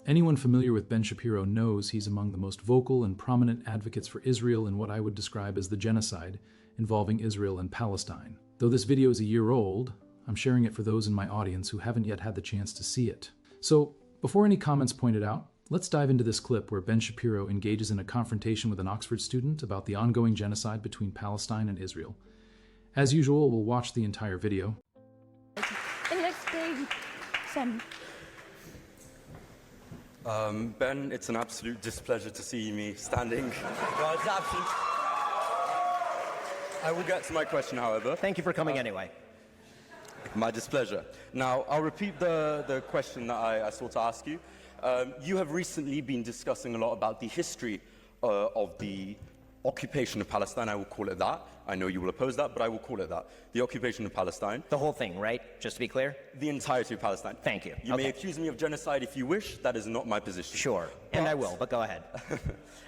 Anyone familiar with Ben Shapiro knows he's among the most vocal and prominent advocates for Israel in what I would describe as the genocide involving Israel and Palestine. Though this video is a year old, I'm sharing it for those in my audience who haven't yet had the chance to see it. So, before any comments pointed out, let's dive into this clip where Ben Shapiro engages in a confrontation with an Oxford student about the ongoing genocide between Palestine and Israel. As usual, we'll watch the entire video. The next day, Sam. Ben, it's an absolute displeasure to see me standing. Well, it's absolute. I will get to my question, however. Thank you for coming anyway. My displeasure. Now, I'll repeat the question that I sought to ask you. You have recently been discussing a lot about the history of the occupation of Palestine. I will call it that. I know you will oppose that, but I will call it that. The occupation of Palestine. The whole thing, right? Just to be clear? The entirety of Palestine. Thank you. You may accuse me of genocide if you wish. That is not my position. Sure, and I will, but go ahead.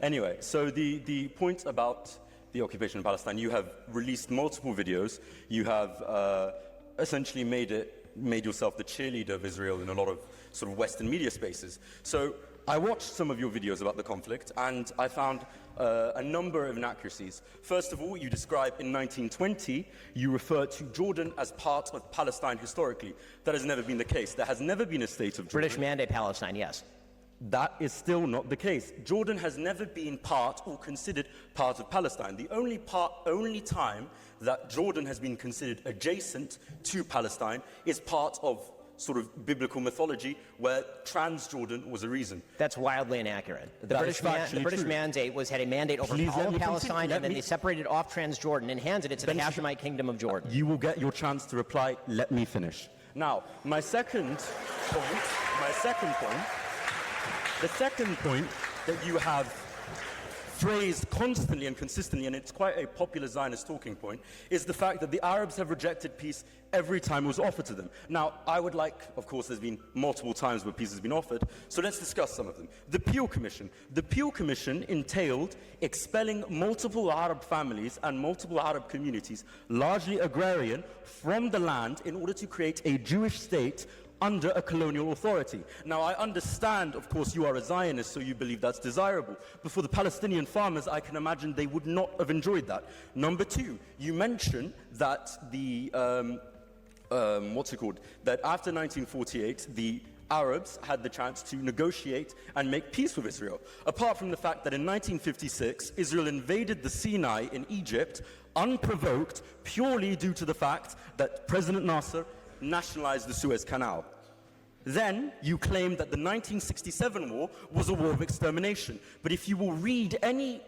Anyway, so the point about the occupation of Palestine, you have released multiple videos. You have essentially made yourself the cheerleader of Israel in a lot of sort of Western media spaces. So I watched some of your videos about the conflict, and I found a number of inaccuracies. First of all, you describe in 1920, you refer to Jordan as part of Palestine historically. That has never been the case. There has never been a state of Jordan. British Mandate Palestine, yes. That is still not the case. Jordan has never been part or considered part of Palestine. The only time that Jordan has been considered adjacent to Palestine is part of sort of biblical mythology where Transjordan was a reason. That's wildly inaccurate. The British mandate had a mandate over all of Palestine, and then they separated off Transjordan and handed it to the Hashemite Kingdom of Jordan. You will get your chance to reply. Let me finish. Now, the second point that you have phrased constantly and consistently, and it's quite a popular Zionist talking point, is the fact that the Arabs have rejected peace every time it was offered to them. Now, I would like, of course, there's been multiple times where peace has been offered, so let's discuss some of them. The Peel Commission. The Peel Commission entailed expelling multiple Arab families and multiple Arab communities, largely agrarian, from the land in order to create a Jewish state under a colonial authority. Now, I understand, of course, you are a Zionist, so you believe that's desirable. But for the Palestinian farmers, I can imagine they would not have enjoyed that. Number two, you mention that that after 1948, the Arabs had the chance to negotiate and make peace with Israel. Apart from the fact that in 1956, Israel invaded the Sinai in Egypt, unprovoked, purely due to the fact that President Nasser nationalized the Suez Canal. Then you claim that the 1967 war was a war of extermination. But if you will read any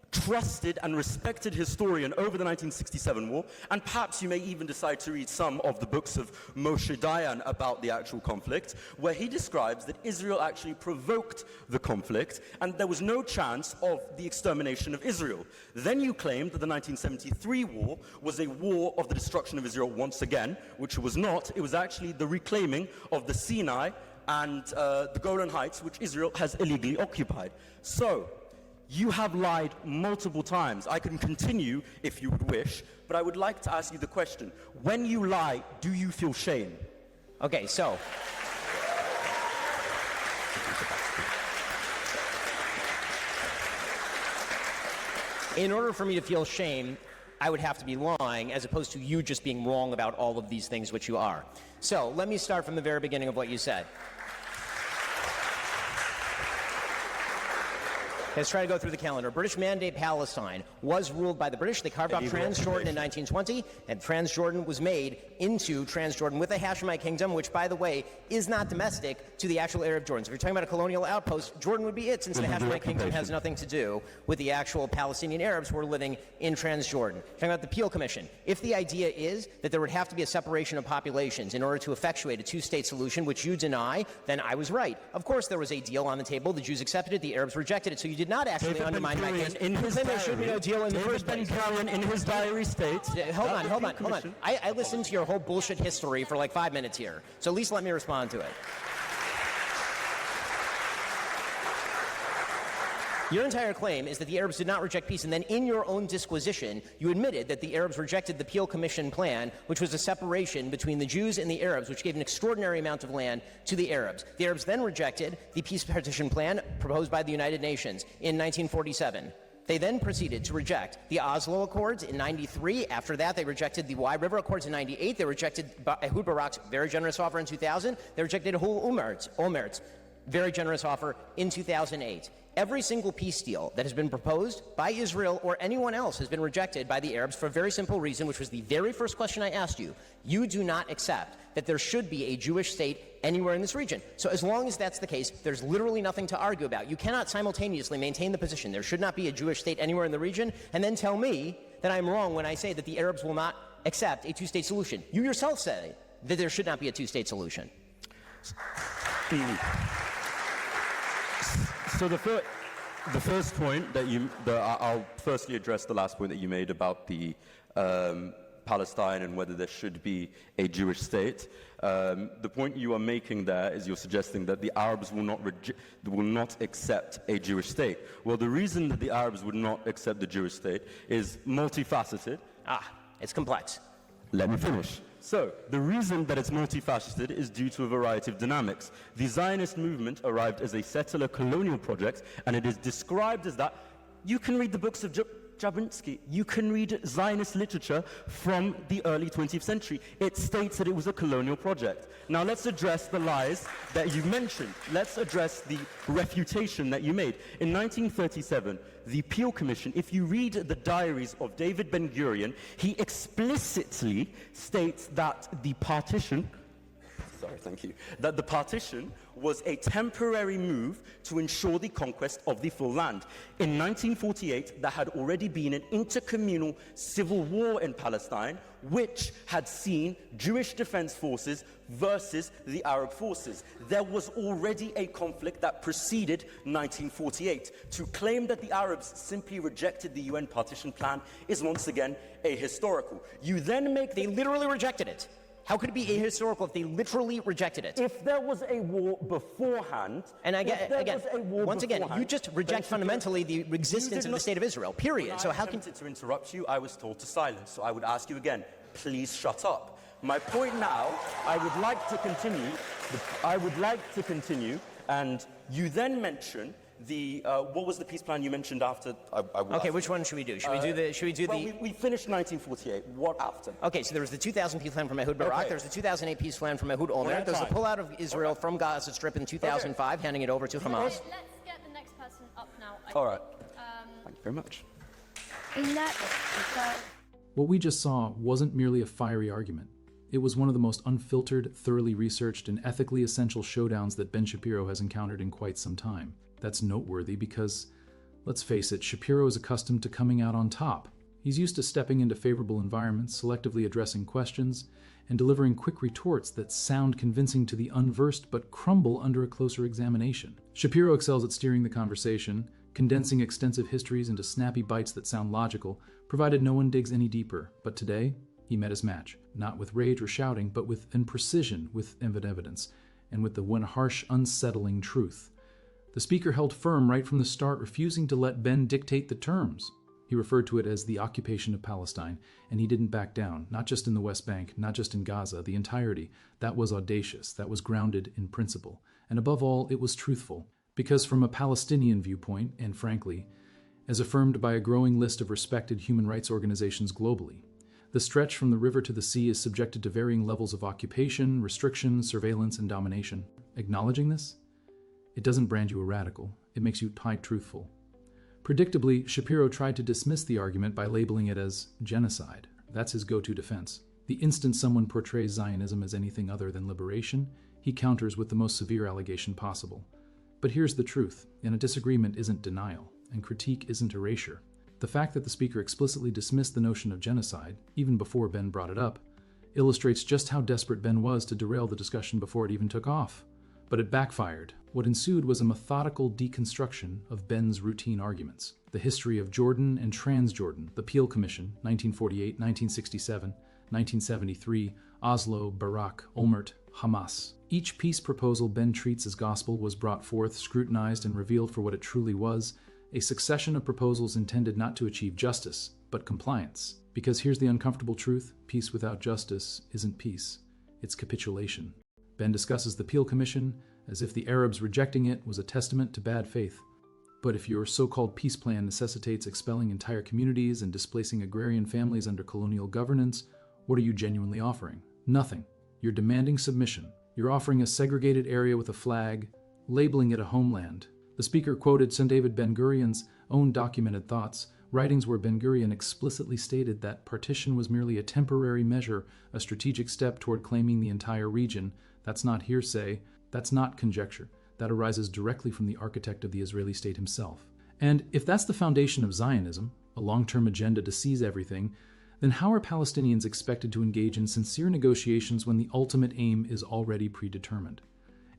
trusted and respected historian over the 1967 war, and perhaps you may even decide to read some of the books of Moshe Dayan about the actual conflict, where he describes that Israel actually provoked the conflict and there was no chance of the extermination of Israel. Then you claimed that the 1973 war was a war of the destruction of Israel once again, which it was not. It was actually the reclaiming of the Sinai and the Golan Heights, which Israel has illegally occupied. So, you have lied multiple times. I can continue if you would wish, but I would like to ask you the question. When you lie, do you feel shame? Okay, so in order for me to feel shame, I would have to be lying as opposed to you just being wrong about all of these things which you are. So let me start from the very beginning of what you said. Let's try to go through the calendar. British Mandate Palestine was ruled by the British. They carved out Transjordan in 1920, and Transjordan was made into Transjordan with the Hashemite Kingdom, which, by the way, is not domestic to the actual area of Jordan. So if you're talking about a colonial outpost, Jordan would be it, since the Hashemite Kingdom has nothing to do with the actual Palestinian Arabs who are living in Transjordan. Talking about the Peel Commission. If the idea is that there would have to be a separation of populations in order to effectuate a two-state solution, which you deny, then I was right. Of course there was a deal on the table. The Jews accepted it. The Arabs rejected it. So you did not actually undermine my case. In his there should be no deal in the first place. In his diary states... Hold on. I listened to your whole bullshit history for like 5 minutes here. So at least let me respond to it. Your entire claim is that the Arabs did not reject peace, and then in your own disquisition, you admitted that the Arabs rejected the Peel Commission plan, which was a separation between the Jews and the Arabs, which gave an extraordinary amount of land to the Arabs. The Arabs then rejected the peace partition plan proposed by the United Nations in 1947. They then proceeded to reject the Oslo Accords in 93. After that, they rejected the Wye River Accords in 98. They rejected Ehud Barak's very generous offer in 2000. They rejected Olmert's very generous offer in 2008. Every single peace deal that has been proposed by Israel or anyone else has been rejected by the Arabs for a very simple reason, which was the very first question I asked you. You do not accept that there should be a Jewish state anywhere in this region. So as long as that's the case, there's literally nothing to argue about. You cannot simultaneously maintain the position there should not be a Jewish state anywhere in the region and then tell me that I'm wrong when I say that the Arabs will not accept a two-state solution. You yourself say that there should not be a two-state solution. So the first point I'll firstly address the last point that you made about the Palestine and whether there should be a Jewish state. The point you are making there is you're suggesting that the Arabs will not accept a Jewish state. Well, the reason that the Arabs would not accept the Jewish state is multifaceted. It's complex. Let me finish. So, the reason that it's multifaceted is due to a variety of dynamics. The Zionist movement arrived as a settler colonial project, and it is described as that. You can read the books of Jablonski. You can read Zionist literature from the early 20th century. It states that it was a colonial project. Now let's address the lies that you mentioned. Let's address the refutation that you made. In 1937, the Peel Commission, if you read the diaries of David Ben-Gurion, he explicitly states that the partition was a temporary move to ensure the conquest of the full land. In 1948, there had already been an intercommunal civil war in Palestine, which had seen Jewish defense forces versus the Arab forces. There was already a conflict that preceded 1948. To claim that the Arabs simply rejected the UN partition plan is once again ahistorical. You then make They literally rejected it. How could it be ahistorical if they literally rejected it? If there was a war beforehand, and once again, you just reject fundamentally the existence of the state of Israel, period. So how can... to interrupt you, I was told to silence. So I would ask you again, please shut up. My point now, I would like to continue, and you then mention the what was the peace plan you mentioned after? Okay, which one should we do? Should we do we finished 1948. What after? Okay, so there was the 2000 peace plan from Ehud Barak. Okay. There's the 2008 peace plan from Ehud Olmert. There's the pullout of Israel from Gaza Strip in 2005, handing it over to Hamas. Let's get the next person up now. All right. Thank you very much. What we just saw wasn't merely a fiery argument. It was one of the most unfiltered, thoroughly researched, and ethically essential showdowns that Ben Shapiro has encountered in quite some time. That's noteworthy because, let's face it, Shapiro is accustomed to coming out on top. He's used to stepping into favorable environments, selectively addressing questions, and delivering quick retorts that sound convincing to the unversed but crumble under a closer examination. Shapiro excels at steering the conversation, condensing extensive histories into snappy bites that sound logical, provided no one digs any deeper. But today, he met his match, not with rage or shouting, but with precision, with evidence, and with the one harsh, unsettling truth. The speaker held firm right from the start, refusing to let Ben dictate the terms. He referred to it as the occupation of Palestine, and he didn't back down, not just in the West Bank, not just in Gaza, the entirety. That was audacious, that was grounded in principle. And above all, it was truthful. Because from a Palestinian viewpoint, and frankly, as affirmed by a growing list of respected human rights organizations globally, the stretch from the river to the sea is subjected to varying levels of occupation, restriction, surveillance, and domination. Acknowledging this? It doesn't brand you a radical. It makes you truthful. Predictably, Shapiro tried to dismiss the argument by labeling it as genocide. That's his go-to defense. The instant someone portrays Zionism as anything other than liberation, he counters with the most severe allegation possible. But here's the truth, and a disagreement isn't denial, and critique isn't erasure. The fact that the speaker explicitly dismissed the notion of genocide, even before Ben brought it up, illustrates just how desperate Ben was to derail the discussion before it even took off. But it backfired. What ensued was a methodical deconstruction of Ben's routine arguments. The history of Jordan and Transjordan, the Peel Commission, 1948, 1967, 1973, Oslo, Barak, Olmert, Hamas. Each peace proposal Ben treats as gospel was brought forth, scrutinized, and revealed for what it truly was, A succession of proposals intended not to achieve justice, but compliance. Because here's the uncomfortable truth: peace without justice isn't peace, it's capitulation. Ben discusses the Peel Commission as if the Arabs rejecting it was a testament to bad faith. But if your so-called peace plan necessitates expelling entire communities and displacing agrarian families under colonial governance, what are you genuinely offering? Nothing. You're demanding submission. You're offering a segregated area with a flag, labeling it a homeland. The speaker quoted Sir David Ben-Gurion's own documented thoughts, writings where Ben-Gurion explicitly stated that partition was merely a temporary measure, a strategic step toward claiming the entire region. That's not hearsay. That's not conjecture. That arises directly from the architect of the Israeli state himself. And if that's the foundation of Zionism, a long-term agenda to seize everything, then how are Palestinians expected to engage in sincere negotiations when the ultimate aim is already predetermined?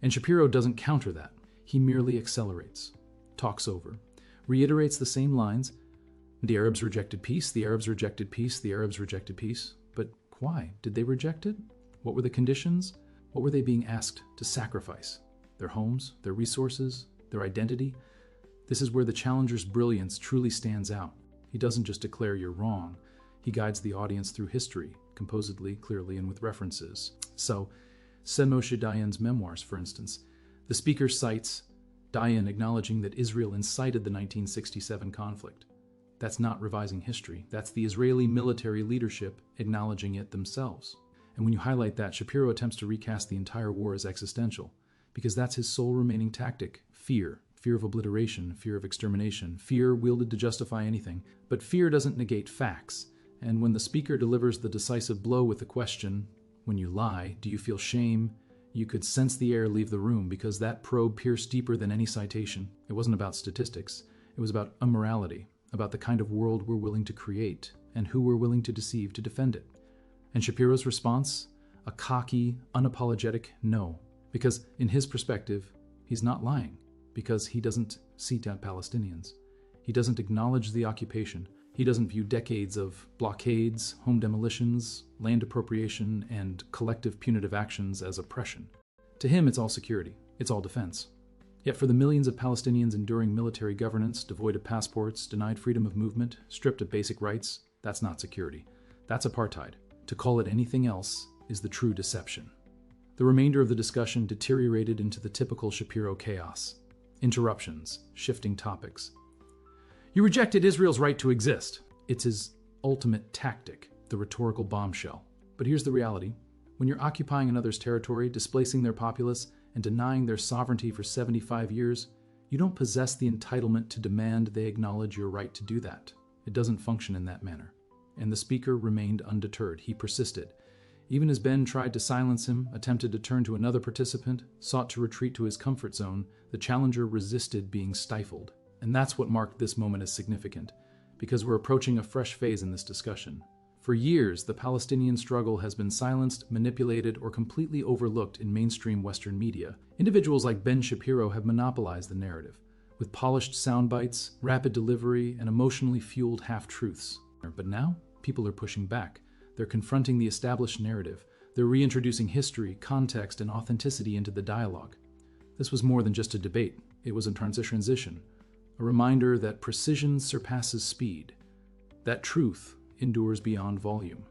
And Shapiro doesn't counter that. He merely accelerates, talks over, reiterates the same lines. The Arabs rejected peace, the Arabs rejected peace, the Arabs rejected peace. But why? Did they reject it? What were the conditions? What were they being asked to sacrifice? Their homes, their resources, their identity? This is where the challenger's brilliance truly stands out. He doesn't just declare you're wrong. He guides the audience through history, composedly, clearly, and with references. So, Said Moshe Dayan's memoirs, for instance. The speaker cites Dayan acknowledging that Israel incited the 1967 conflict. That's not revising history. That's the Israeli military leadership acknowledging it themselves. And when you highlight that, Shapiro attempts to recast the entire war as existential, because that's his sole remaining tactic: fear. Fear of obliteration, fear of extermination, fear wielded to justify anything. But fear doesn't negate facts. And when the speaker delivers the decisive blow with the question, when you lie, do you feel shame? You could sense the air leave the room, because that probe pierced deeper than any citation. It wasn't about statistics. It was about immorality, about the kind of world we're willing to create, and who we're willing to deceive to defend it. And Shapiro's response? A cocky, unapologetic no. Because in his perspective, he's not lying. Because he doesn't seat out Palestinians. He doesn't acknowledge the occupation. He doesn't view decades of blockades, home demolitions, land appropriation, and collective punitive actions as oppression. To him, it's all security. It's all defense. Yet for the millions of Palestinians enduring military governance, devoid of passports, denied freedom of movement, stripped of basic rights, that's not security. That's apartheid. To call it anything else is the true deception. The remainder of the discussion deteriorated into the typical Shapiro chaos. Interruptions, shifting topics. You rejected Israel's right to exist. It's his ultimate tactic, the rhetorical bombshell. But here's the reality. When you're occupying another's territory, displacing their populace, and denying their sovereignty for 75 years, you don't possess the entitlement to demand they acknowledge your right to do that. It doesn't function in that manner. And the speaker remained undeterred. He persisted. Even as Ben tried to silence him, attempted to turn to another participant, sought to retreat to his comfort zone, the challenger resisted being stifled. And that's what marked this moment as significant, because we're approaching a fresh phase in this discussion. For years, the Palestinian struggle has been silenced, manipulated, or completely overlooked in mainstream Western media. Individuals like Ben Shapiro have monopolized the narrative, with polished sound bites, rapid delivery, and emotionally fueled half-truths. But now, people are pushing back. They're confronting the established narrative. They're reintroducing history, context, and authenticity into the dialogue. This was more than just a debate. It was a transition, a reminder that precision surpasses speed, that truth endures beyond volume,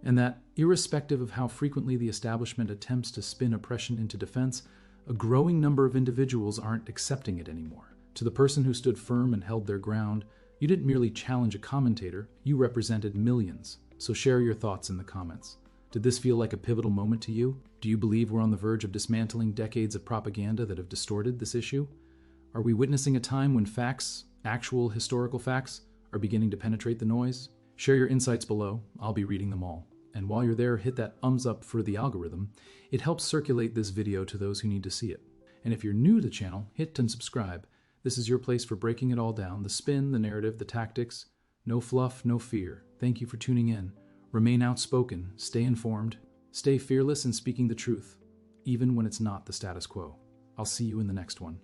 and that, irrespective of how frequently the establishment attempts to spin oppression into defense, a growing number of individuals aren't accepting it anymore. To the person who stood firm and held their ground, you didn't merely challenge a commentator, you represented millions. So share your thoughts in the comments. Did this feel like a pivotal moment to you? Do you believe we're on the verge of dismantling decades of propaganda that have distorted this issue? Are we witnessing a time when facts, actual historical facts, are beginning to penetrate the noise? Share your insights below. I'll be reading them all. And while you're there, hit that thumbs up for the algorithm. It helps circulate this video to those who need to see it. And if you're new to the channel, hit and subscribe. This is your place for breaking it all down, the spin, the narrative, the tactics. No fluff, no fear. Thank you for tuning in. Remain outspoken, stay informed, stay fearless in speaking the truth, even when it's not the status quo. I'll see you in the next one.